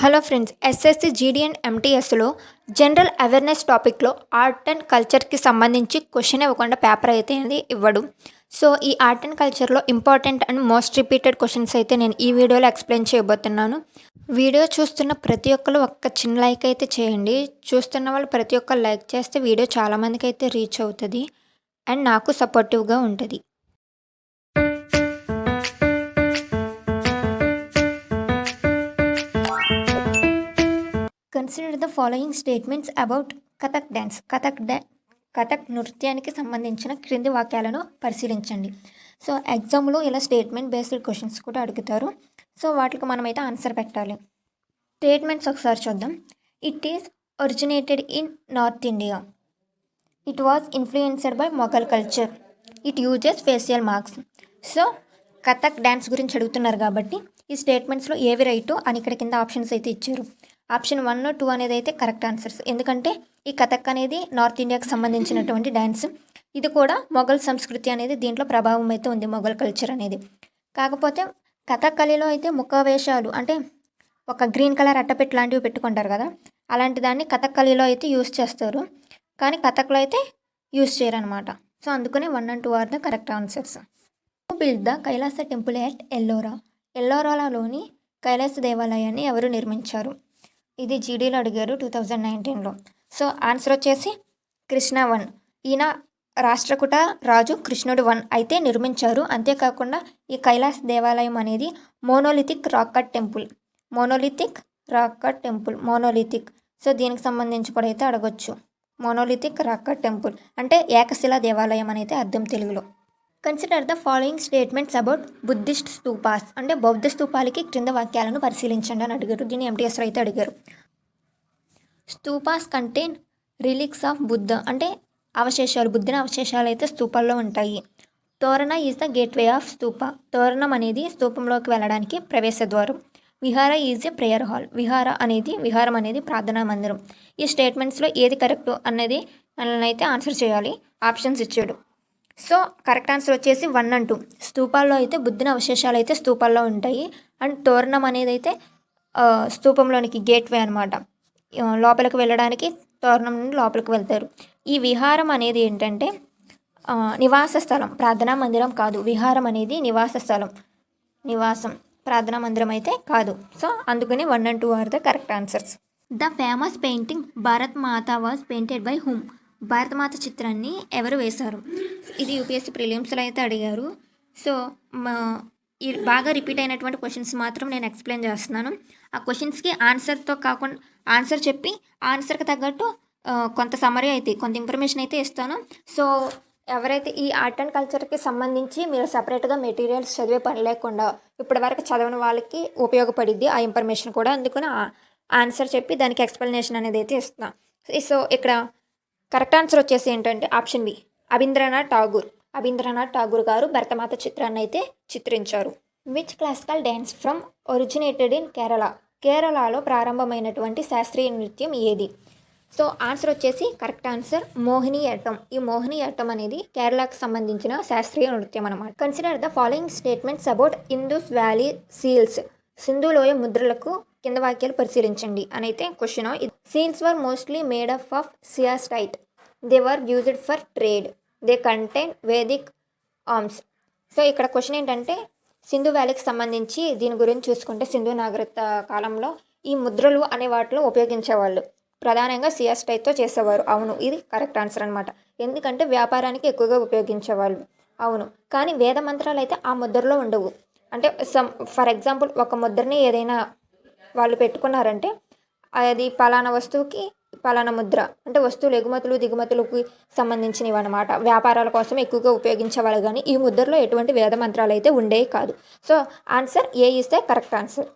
Hello friends, SSC GD and ఎంటీఎస్లో general awareness టాపిక్లో art and కల్చర్కి సంబంధించి క్వశ్చన్ ఇవ్వకుండా పేపర్ అయితే అనేది ఇవ్వడు. సో ఈ ఆర్ట్ అండ్ కల్చర్లో important and most repeated questions అయితే నేను ఈ వీడియోలో ఎక్స్ప్లెయిన్ చేయబోతున్నాను. వీడియో చూస్తున్న ప్రతి ఒక్కరు ఒక్క చిన్న లైక్ అయితే చేయండి. చూస్తున్న వాళ్ళు ప్రతి ఒక్కరు లైక్ చేస్తే వీడియో చాలామందికి అయితే రీచ్ అవుతుంది అండ్ నాకు సపోర్టివ్గా ఉంటుంది. Consider the following statements about Kathak dance. Kathak నృత్యానికి సంబంధించిన క్రింది వాక్యాలను పరిశీలించండి. సో ఎగ్జామ్లో ఇలా స్టేట్మెంట్ బేస్డ్ క్వశ్చన్స్ కూడా అడుగుతారు. సో వాటికి మనమైతే ఆన్సర్ పెట్టాలి. స్టేట్మెంట్స్ ఒకసారి చూద్దాం. It is originated in north India. It was influenced by Mughal culture. It uses facial marks. So Kathak dance గురించి అడుగుతున్నారు కాబట్టి ఈ స్టేట్మెంట్స్లో ఏవి రైటు అని ఇక్కడ కింద ఆప్షన్స్ అయితే ఇచ్చారు. ఆప్షన్ 1, 2 అనేది అయితే కరెక్ట్ ఆన్సర్స్. ఎందుకంటే ఈ కథక్ అనేది నార్త్ ఇండియాకి సంబంధించినటువంటి డ్యాన్స్. ఇది కూడా మొఘల్ సంస్కృతి అనేది దీంట్లో ప్రభావం అయితే ఉంది, మొఘల్ కల్చర్ అనేది. కాకపోతే కథకళిలో అయితే ముఖ వేషాలు అంటే ఒక గ్రీన్ కలర్ అట్టపెట్టి లాంటివి పెట్టుకుంటారు కదా, అలాంటి దాన్ని కథకళిలో అయితే యూస్ చేస్తారు. కానీ కథక్లో అయితే యూస్ చేయరనమాట. సో అందుకని 1 and 2 are the correct answers. Build the Kailasa temple at Ellora. ఎల్లోరాలోని కైలాస దేవాలయాన్ని ఎవరు నిర్మించారు? ఇది జీడీలో అడిగారు 2019లో. సో ఆన్సర్ వచ్చేసి కృష్ణ 1. ఈయన రాష్ట్రకూట రాజు కృష్ణుడు 1 అయితే నిర్మించారు. అంతేకాకుండా ఈ కైలాస్ దేవాలయం అనేది monolithic rock cut temple. Monolithic. So దీనికి సంబంధించి కూడా అయితే అడగొచ్చు. మోనోలిథిక్ రాక్ కట్ టెంపుల్ అంటే ఏకశిలా దేవాలయం అనేది అర్థం తెలుగులో. Consider the following statements about Buddhist స్తూపాస్. అంటే బౌద్ధ స్తూపాలకి క్రింద వాక్యాలను పరిశీలించండి అని అడిగారు. దీన్ని ఎంటీఎస్లో అయితే అడిగారు. స్తూపాస్ కంటైన్ రిలిక్స్ ఆఫ్ బుద్ధ. అంటే అవశేషాలు, బుద్ధుని అవశేషాలు అయితే స్తూపాల్లో ఉంటాయి. తోరణ is the gateway of Stupa. తోరణం అనేది స్తూపంలోకి వెళ్ళడానికి ప్రవేశ ద్వారం. విహార ఈజ్ ఎ ప్రేయర్ హాల్. విహారం అనేది ప్రార్థనా మందిరం. ఈ స్టేట్మెంట్స్లో ఏది కరెక్ట్ అనేది అయితే ఆన్సర్ చేయాలి. ఆప్షన్స్ ఇచ్చాడు. సో కరెక్ట్ ఆన్సర్ వచ్చేసి 1 and 2. స్తూపాల్లో అయితే బుద్ధుని అవశేషాలు అయితే స్తూపాల్లో ఉంటాయి. అండ్ తోరణం అనేది అయితే స్తూపంలోనికి గేట్వే అనమాట. లోపలికి వెళ్ళడానికి తోరణం నుండి లోపలికి వెళ్తారు. ఈ విహారం అనేది ఏంటంటే నివాస స్థలం, ప్రార్థనా మందిరం కాదు. విహారం అనేది నివాస స్థలం, నివాసం, ప్రార్థనా మందిరం అయితే కాదు. సో అందుకని 1 and 2 are the correct answers. The famous painting Bharat Mata was painted by whom. Bharatmata చిత్రాన్ని ఎవరు వేశారు? ఇది యూపీఎస్సీ ప్రిలిమ్స్లో అయితే అడిగారు. సో ఈ బాగా రిపీట్ అయినటువంటి క్వశ్చన్స్ మాత్రం నేను ఎక్స్ప్లెయిన్ చేస్తున్నాను. ఆ క్వశ్చన్స్కి ఆన్సర్తో కాకుండా ఆన్సర్ చెప్పి ఆన్సర్కి తగ్గట్టు కొంత సమరీ అయితే కొంత ఇన్ఫర్మేషన్ అయితే ఇస్తాను. సో ఎవరైతే ఈ ఆర్ట్ అండ్ కల్చర్కి సంబంధించి మీరు సపరేట్గా మెటీరియల్స్ చదివే పని లేకుండా ఇప్పటివరకు చదవని వాళ్ళకి ఉపయోగపడిద్ది ఆ ఇన్ఫర్మేషన్ కూడా. అందుకని ఆన్సర్ చెప్పి దానికి ఎక్స్ప్లెనేషన్ అనేది అయితే ఇస్తున్నాను. సో ఇక్కడ కరెక్ట్ ఆన్సర్ వచ్చేసి ఏంటంటే ఆప్షన్ బి, రవీంద్రనాథ్ ఠాగూర్ గారు భరతమాత చిత్రాన్ని అయితే చిత్రించారు. Which classical dance from originated in Kerala. కేరళలో ప్రారంభమైనటువంటి శాస్త్రీయ నృత్యం ఏది? సో ఆన్సర్ వచ్చేసి కరెక్ట్ ఆన్సర్ మోహినియాట్టం. ఈ మోహినియాట్టం అనేది కేరళకు సంబంధించిన శాస్త్రీయ నృత్యం అనమాట. Consider the following statements about Indus valley seals. Sindhu లోయ ముద్రలకు కింద వాక్యాలు పరిశీలించండి అని అయితే question. Seals were mostly made up of steatite. They were used for trade. They contain Vedic arms. So ఇక్కడ క్వశ్చన్ ఏంటంటే సింధు వ్యాలీకి సంబంధించి దీని గురించి చూసుకుంటే సింధు నాగరికత కాలంలో ఈ ముద్రలు అనే వాటిలో ఉపయోగించేవాళ్ళు. ప్రధానంగా సియాస్టైట్తో చేసేవారు. అవును, ఇది కరెక్ట్ ఆన్సర్ అనమాట. ఎందుకంటే వ్యాపారానికి ఎక్కువగా ఉపయోగించేవాళ్ళు. అవును, కానీ వేద మంత్రాలు అయితే ఆ ముద్రలో ఉండవు. అంటే ఫర్ ఎగ్జాంపుల్ ఒక ముద్రని ఏదైనా వాళ్ళు పెట్టుకున్నారంటే అది పలానా వస్తువుకి పలానా ముద్ర, అంటే వస్తువులు ఎగుమతులు దిగుమతులకు సంబంధించినవి అనమాట. వ్యాపారాల కోసం ఎక్కువగా ఉపయోగించేవాళ్ళు. కానీ ఈ ముద్రలో ఎటువంటి వేద మంత్రాలు అయితే ఉండేవి కాదు. So answer A is the correct answer.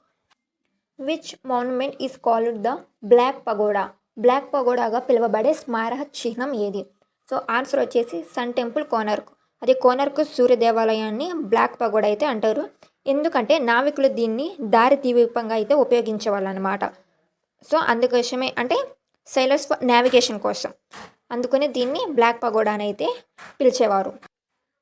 Which monument is called the black pagoda. Black పగోడాగా పిలువబడే స్మారక చిహ్నం ఏది? సో ఆన్సర్ వచ్చేసి సన్ టెంపుల్ కోనార్క్. అది కోనార్క్ సూర్య దేవాలయాన్ని బ్లాక్ పగోడా అయితే అంటారు. ఎందుకంటే నావికులు దీన్ని దారి దీపంగా అయితే ఉపయోగించేవాళ్ళు అనమాట. సో అందుకోసమే అంటే సైలర్స్ ఫర్ నావిగేషన్ కోసం అందుకని దీన్ని బ్లాక్ పగోడా అని అయితే పిలిచేవారు.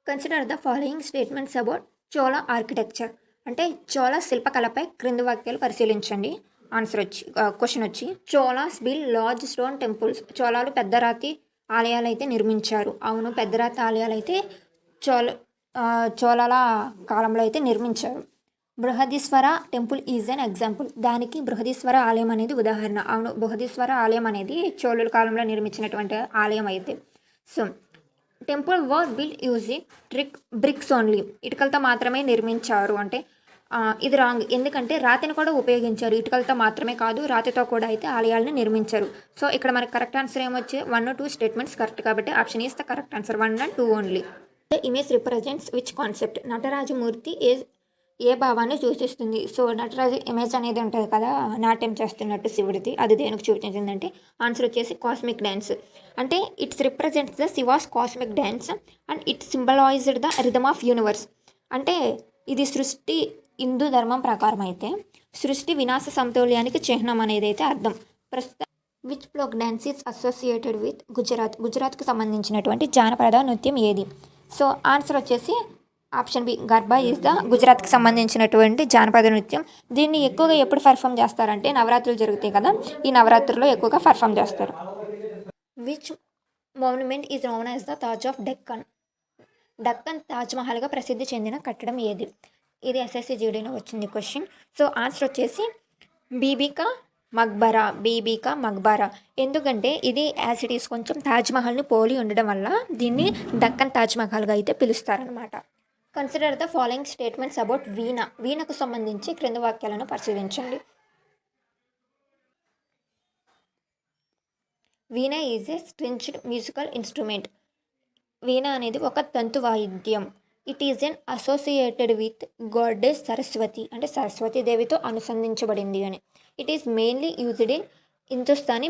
Consider the following statements about Chola architecture. అంటే చోళ శిల్పకళపై క్రింది వాక్యాలు పరిశీలించండి. ఆన్సర్ వచ్చి క్వశ్చన్ వచ్చి Cholas built large stone temples. చోళాలు పెద్ద రాతి ఆలయాలు అయితే నిర్మించారు. అవును, పెద్ద రాతి ఆలయాలు అయితే చోళ చోళాల కాలంలో అయితే నిర్మించారు. Brihadeeswara temple is an example. దానికి బృహదీశ్వర ఆలయం అనేది ఉదాహరణ. అవును, బృహదీశ్వర ఆలయం అనేది చోళుల కాలంలో నిర్మించినటువంటి ఆలయం అయితే. సో టెంపుల్ వర్ బిల్డ్ యూజింగ్ బ్రిక్స్ ఓన్లీ. ఇటుకలతో మాత్రమే నిర్మించారు అంటే ఇది రాంగ్. ఎందుకంటే రాతిని కూడా ఉపయోగించారు. ఇటుకలతో మాత్రమే కాదు, రాతితో కూడా అయితే ఆలయాలను నిర్మించారు. సో ఇక్కడ మనకు కరెక్ట్ ఆన్సర్ ఏమొచ్చి 1 or 2 స్టేట్మెంట్స్ కరెక్ట్ కాబట్టి option is the correct answer. 1 and 2 only. The image represents which concept. నటరాజమూర్తి ఏ భావాన్ని సూచిస్తుంది? సో నటరాజు ఇమేజ్ అనేది ఉంటుంది కదా, నాట్యం చేస్తున్నట్టు శివుడిది, అది దేనికి చూపించిందంటే ఆన్సర్ వచ్చేసి కాస్మిక్ డ్యాన్స్. అంటే it's represents the she was cosmic dance and it symbolised the rhythm of universe. అంటే ఇది సృష్టి హిందూ ధర్మం ప్రకారం అయితే సృష్టి వినాశ సమతౌల్యానికి చిహ్నం అనేది అయితే అర్థం. ప్రస్తుతం which folk dance is associated with Gujarat. గుజరాత్కు సంబంధించినటువంటి జానపద నృత్యం ఏది? సో ఆన్సర్ వచ్చేసి option B, garba is the గుజరాత్కి సంబంధించినటువంటి జానపద నృత్యం. దీన్ని ఎక్కువగా ఎప్పుడు పర్ఫామ్ చేస్తారంటే నవరాత్రులు జరుగుతాయి కదా, ఈ నవరాత్రుల్లో ఎక్కువగా పర్ఫామ్ చేస్తారు. Which monument is known as the Taj of Deccan. Deccan తాజ్మహల్గా ప్రసిద్ధి చెందిన కట్టడం ఏది? ఇది ఎస్ఎస్సి జీడీలో వచ్చింది క్వశ్చన్. సో ఆన్సర్ వచ్చేసి బీబీకా మక్బరా. ఎందుకంటే ఇది యాజ్ ఇట్ ఈస్ కొంచెం తాజ్మహల్ని పోలి ఉండడం వల్ల దీన్ని డక్కన్ తాజ్మహల్గా అయితే పిలుస్తారనమాట. Consider the following statements about veena. వీణకు సంబంధించి క్రింద వాక్యాలను పరిశీలించండి. Veena is a stringed musical instrument. Veena అనేది ఒక తంతు వాయిద్యం. It is an associated with goddess Saraswati. అంటే సరస్వతీదేవితో అనుసంధించబడింది అని. It is mainly used in Hindustani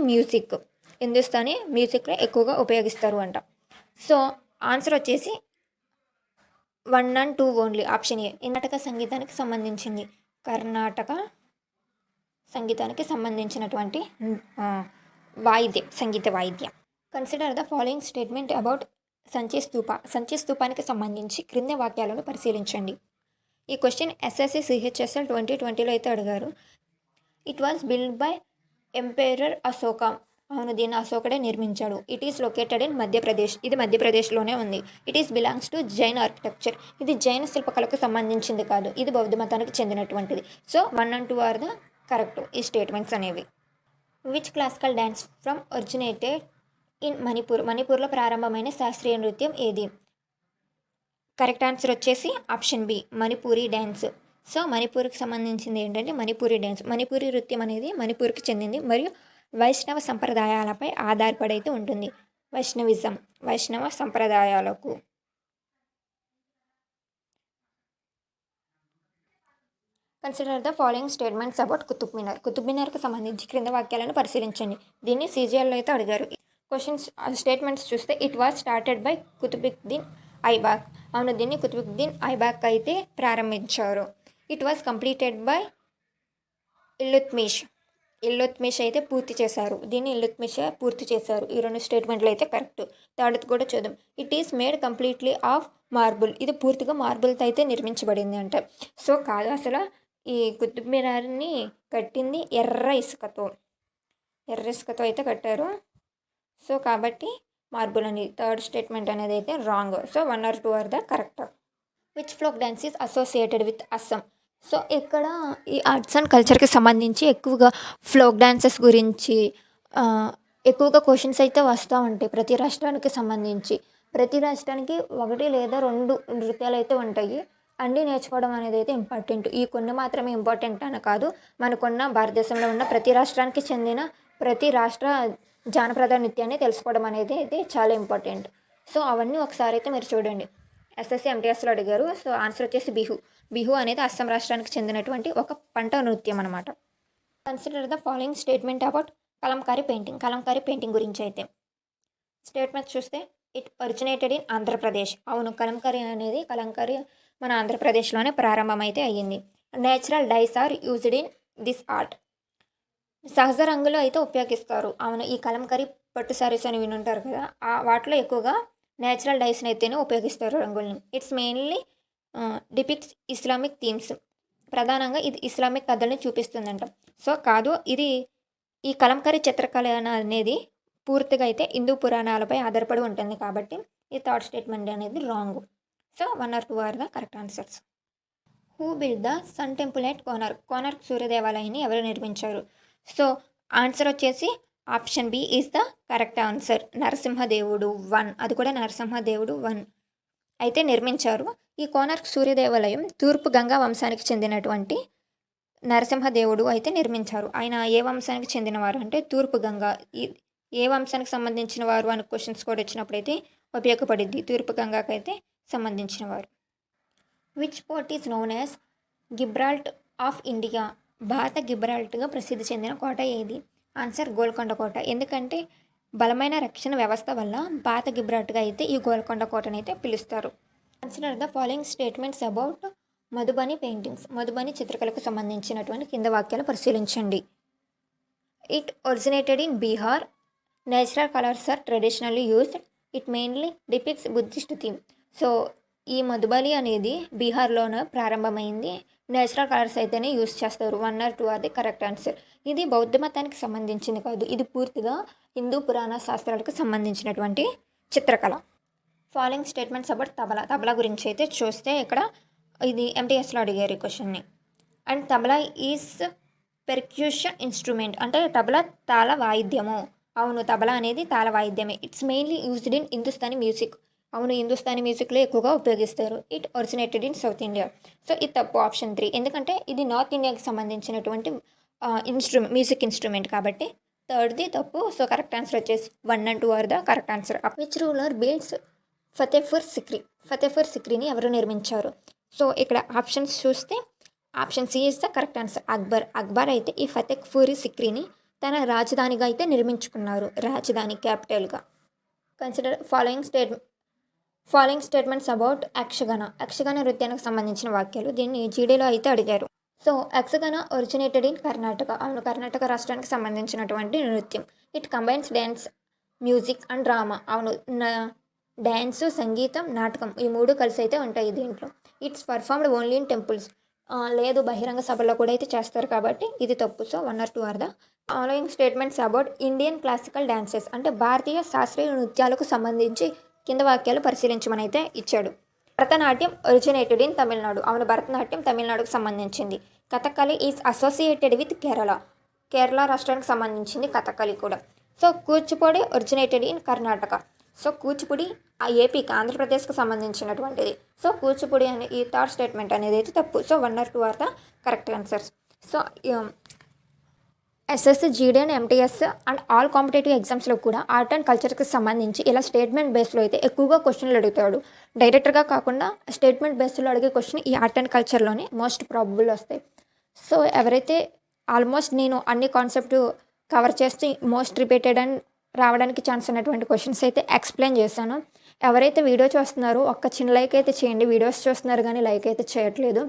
మ్యూజిక్లో ఎక్కువగా ఉపయోగిస్తారు అంట. సో ఆన్సర్ వచ్చేసి 1 and 2 only, option A. Karnataka సంగీతానికి సంబంధించినటువంటి సంగీత వాయిద్యం. Consider the following statement about సంచి స్తూపానికి సంబంధించి క్రింద వాక్యాలను పరిశీలించండి. ఈ క్వశ్చన్ ఎస్ఎస్సి సిహెచ్ఎస్ఎల్ 2020లో అయితే అడిగారు. It was build by emperor Ashoka. అవును, దీన్ని అశోకుడే నిర్మించాడు. It is located in Madhya Pradesh. ఇది మధ్యప్రదేశ్లోనే ఉంది. It is belongs to Jain architecture. ఇది జైన శిల్పకళకు సంబంధించింది కాదు, ఇది బౌద్ధ మతానికి చెందినటువంటిది. So 1 and 2 are the correct ఈ స్టేట్మెంట్స్ అనేవి. Which classical dance from originated in మణిపూర్లో ప్రారంభమైన శాస్త్రీయ నృత్యం ఏది? కరెక్ట్ ఆన్సర్ వచ్చేసి option B, Manipuri dance. So మణిపూర్కి సంబంధించింది ఏంటంటే మణిపూరి డ్యాన్స్. మణిపూరి నృత్యం అనేది మణిపూర్కి చెందింది మరియు వైష్ణవ సంప్రదాయాలపై ఆధారపడైతే ఉంటుంది. వైష్ణవ సంప్రదాయాలకు. Consider the following statements about Qutub మినార్కి సంబంధించి క్రింద వాక్యాలను పరిశీలించండి. దీన్ని సీజీఎల్లో అయితే అడిగారు. క్వశ్చన్స్ స్టేట్మెంట్స్ చూస్తే it was started by Qutubuddin Aibak. అవును, దీన్ని కుతుబుద్దీన్ ఐబాక్ అయితే ప్రారంభించారు. It was completed by Iltutmish అయితే పూర్తి చేశారు. దీన్ని ఇల్లుత్మిషే పూర్తి చేశారు. ఈ 2 స్టేట్మెంట్లు అయితే కరెక్ట్. థర్డ్ది కూడా చూద్దాం. It is made completely off marble. ఇది పూర్తిగా మార్బుల్తో అయితే నిర్మించబడింది అంట. సో కాదు, అసలు ఈ కుతుబ్ మినార్ని కట్టింది ఎర్ర ఇసుకతో అయితే కట్టారు. సో కాబట్టి మార్బుల్ అని థర్డ్ స్టేట్మెంట్ అనేది అయితే wrong. So 1 or 2 are the correct. Which folk dance is associated with Assam. So ఇక్కడ ఈ ఆర్ట్స్ అండ్ కల్చర్కి సంబంధించి ఎక్కువగా ఫ్లోక్ డాన్సెస్ గురించి ఎక్కువగా క్వశ్చన్స్ అయితే వస్తూ ఉంటాయి. ప్రతి రాష్ట్రానికి సంబంధించి ప్రతి రాష్ట్రానికి 1 లేదా 2 నృత్యాలు అయితే ఉంటాయి. అన్నీ నేర్చుకోవడం అనేది అయితే ఇంపార్టెంట్. ఈ కొన్ని మాత్రమే ఇంపార్టెంట్ అని కాదు, మనకున్న భారతదేశంలో ఉన్న ప్రతి రాష్ట్రానికి చెందిన ప్రతి రాష్ట్ర జానపద నృత్యాన్ని తెలుసుకోవడం అనేది అయితే చాలా ఇంపార్టెంట్. సో అవన్నీ ఒకసారి అయితే మీరు చూడండి. ఎస్ఎస్సి ఎంటీఎస్లో అడిగారు. సో ఆన్సర్ వచ్చేసి బిహు అనేది అస్సాం రాష్ట్రానికి చెందినటువంటి ఒక పంట నృత్యం అనమాట. Consider the following statement about Kalamkari painting గురించి అయితే స్టేట్మెంట్ చూస్తే ఇట్ ఒరిజినేటెడ్ ఇన్ ఆంధ్రప్రదేశ్. అవును, కలంకారీ మన ఆంధ్రప్రదేశ్లోనే ప్రారంభమైతే అయ్యింది. Natural dyes are used in this art. సహజ రంగులు అయితే ఉపయోగిస్తారు. అవును, ఈ కలంకారీ పట్టు సారీస్ అని వినుంటారు కదా, వాటిలో ఎక్కువగా నేచురల్ డైస్ని అయితేనే ఉపయోగిస్తారు రంగుల్ని. It's mainly depicts Islamic themes. ప్రధానంగా ఇది ఇస్లామిక్ కథల్ని చూపిస్తుందంట. సో కాదు, ఇది ఈ కలంకారీ చిత్రకళ అనేది పూర్తిగా అయితే హిందూ పురాణాలపై ఆధారపడి ఉంటుంది కాబట్టి ఈ థర్డ్ స్టేట్మెంట్ అనేది wrong. So 1 or 2 are the correct answers. Who build the sun temple at Konark? Konark Surya దేవాలయాన్ని ఎవరు నిర్మించారు? సో ఆన్సర్ వచ్చేసి option B is the correct answer. నరసింహదేవుడు 1, అది కూడా నరసింహదేవుడు 1 అయితే నిర్మించారు. ఈ కోనార్క్ సూర్య దేవాలయం తూర్పు గంగా వంశానికి చెందినటువంటి నరసింహదేవుడు అయితే నిర్మించారు. ఆయన ఏ వంశానికి చెందినవారు అంటే తూర్పు గంగా. ఏ వంశానికి సంబంధించిన వారు అని క్వశ్చన్స్ కూడా వచ్చినప్పుడైతే ఉపయోగపడింది. తూర్పు గంగాకి అయితే సంబంధించిన వారు. Which port is known as Gibraltar of India? భారత గిబ్రాల్ట్గా ప్రసిద్ధి చెందిన కోట ఏది? ఆన్సర్ గోల్కొండ కోట. ఎందుకంటే బలమైన రక్షణ వ్యవస్థ వల్ల పాత గిబ్రాల్ట్గా అయితే ఈ గోల్కొండ కోటని అయితే పిలుస్తారు. Consider the following statements about Madhubani paintings. Madhubani చిత్రకళకు సంబంధించినటువంటి కింద వాక్యాలు పరిశీలించండి. It originated in Bihar. Natural colours are traditionally used. It mainly depicts Buddhist theme. So ఈ మధుబని అనేది బీహార్లోనే ప్రారంభమైంది. నేచురల్ కలర్స్ అయితేనే యూస్ చేస్తారు. 1 or 2 are the correct answer. ఇది బౌద్ధ మతానికి సంబంధించింది కాదు, ఇది పూర్తిగా హిందూ పురాణ శాస్త్రాలకు సంబంధించినటువంటి చిత్రకళ. Following statements about tabla. Tabla గురించి అయితే చూస్తే ఇక్కడ ఇది ఎంటీఎస్లో అడిగారు ఈ క్వశ్చన్ని. And tabla is percussion instrument. అంటే తబలా తాళ వాయిద్యము. అవును, తబలా అనేది తాళ వాయిద్యమే. It's mainly used in Hindustani music. అవును, హిందుస్థానీ మ్యూజిక్లో ఎక్కువగా ఉపయోగిస్తారు. It originated in south India. So ఇది తప్పు, ఆప్షన్ 3. ఎందుకంటే ఇది నార్త్ ఇండియాకి సంబంధించినటువంటి మ్యూజిక్ ఇన్స్ట్రుమెంట్ కాబట్టి థర్డ్ది తప్పు. సో కరెక్ట్ ఆన్సర్ వచ్చేసి 1 and 2 are the correct answer. Which ruler builds Fatehpur Sikri? Fatehpur సిక్రీని ఎవరు నిర్మించారు? సో ఇక్కడ ఆప్షన్స్ చూస్తే option C is the correct answer. Akbar అయితే ఈ ఫతేపూర్ సిక్రీని తన రాజధానిగా అయితే నిర్మించుకున్నారు. రాజధాని క్యాపిటల్గా. Consider following statements about Yakshagana. Yakshagana నృత్యానికి సంబంధించిన వాక్యాలు. దీన్ని జీడీలో అయితే అడిగారు. So Yakshagana originated in Karnataka. అవును, కర్ణాటక రాష్ట్రానికి సంబంధించినటువంటి నృత్యం. It combines dance, music and drama. అవును, డ్యాన్సు, సంగీతం, నాటకం ఈ 3 కలిసి అయితే ఉంటాయి దీంట్లో. It's performed only in temples. లేదు, బహిరంగ సభల్లో కూడా అయితే చేస్తారు కాబట్టి ఇది తప్పు. So 1 or 2 are the following statements about Indian classical dances. అంటే భారతీయ శాస్త్రీయ నృత్యాలకు సంబంధించి కింద వాక్యాలు పరిశీలించమని అయితే ఇచ్చాడు. Bharatanatyam originated in Tamil Nadu. అవును, భరతనాట్యం తమిళనాడుకు సంబంధించింది. Kathakali is associated with Kerala రాష్ట్రానికి సంబంధించింది కథకళి కూడా. So Kuchipudi originated in Karnataka. So Kuchipudi ఆ ఏపీకి, ఆంధ్రప్రదేశ్కి సంబంధించినటువంటిది. సో కూచిపూడి అనే ఈ థర్డ్ స్టేట్మెంట్ అనేది అయితే తప్పు. So 1 or 2 are the correct answers. So SSC, GD and MTS and all competitive ఎగ్జామ్స్లో కూడా ఆర్ట్ అండ్ కల్చర్కి సంబంధించి ఇలా స్టేట్మెంట్ బేస్లో అయితే ఎక్కువగా క్వశ్చన్లు అడుగుతాడు. డైరెక్ట్గా కాకుండా స్టేట్మెంట్ బేస్లో అడిగే క్వశ్చన్ ఈ ఆర్ట్ అండ్ కల్చర్లోనే మోస్ట్ ప్రాబబుల్ వస్తాయి. సో ఎవరైతే ఆల్మోస్ట్ నేను అన్ని కాన్సెప్ట్ కవర్ చేస్తూ మోస్ట్ రిపీటెడ్ అండ్ రావడానికి ఛాన్స్ ఉన్నటువంటి క్వశ్చన్స్ అయితే ఎక్స్ప్లెయిన్ చేశాను. ఎవరైతే వీడియో చూస్తున్నారో ఒక్క చిన్న లైక్ అయితే చేయండి. వీడియోస్ చూస్తున్నారు కానీ లైక్ అయితే చేయట్లేదు.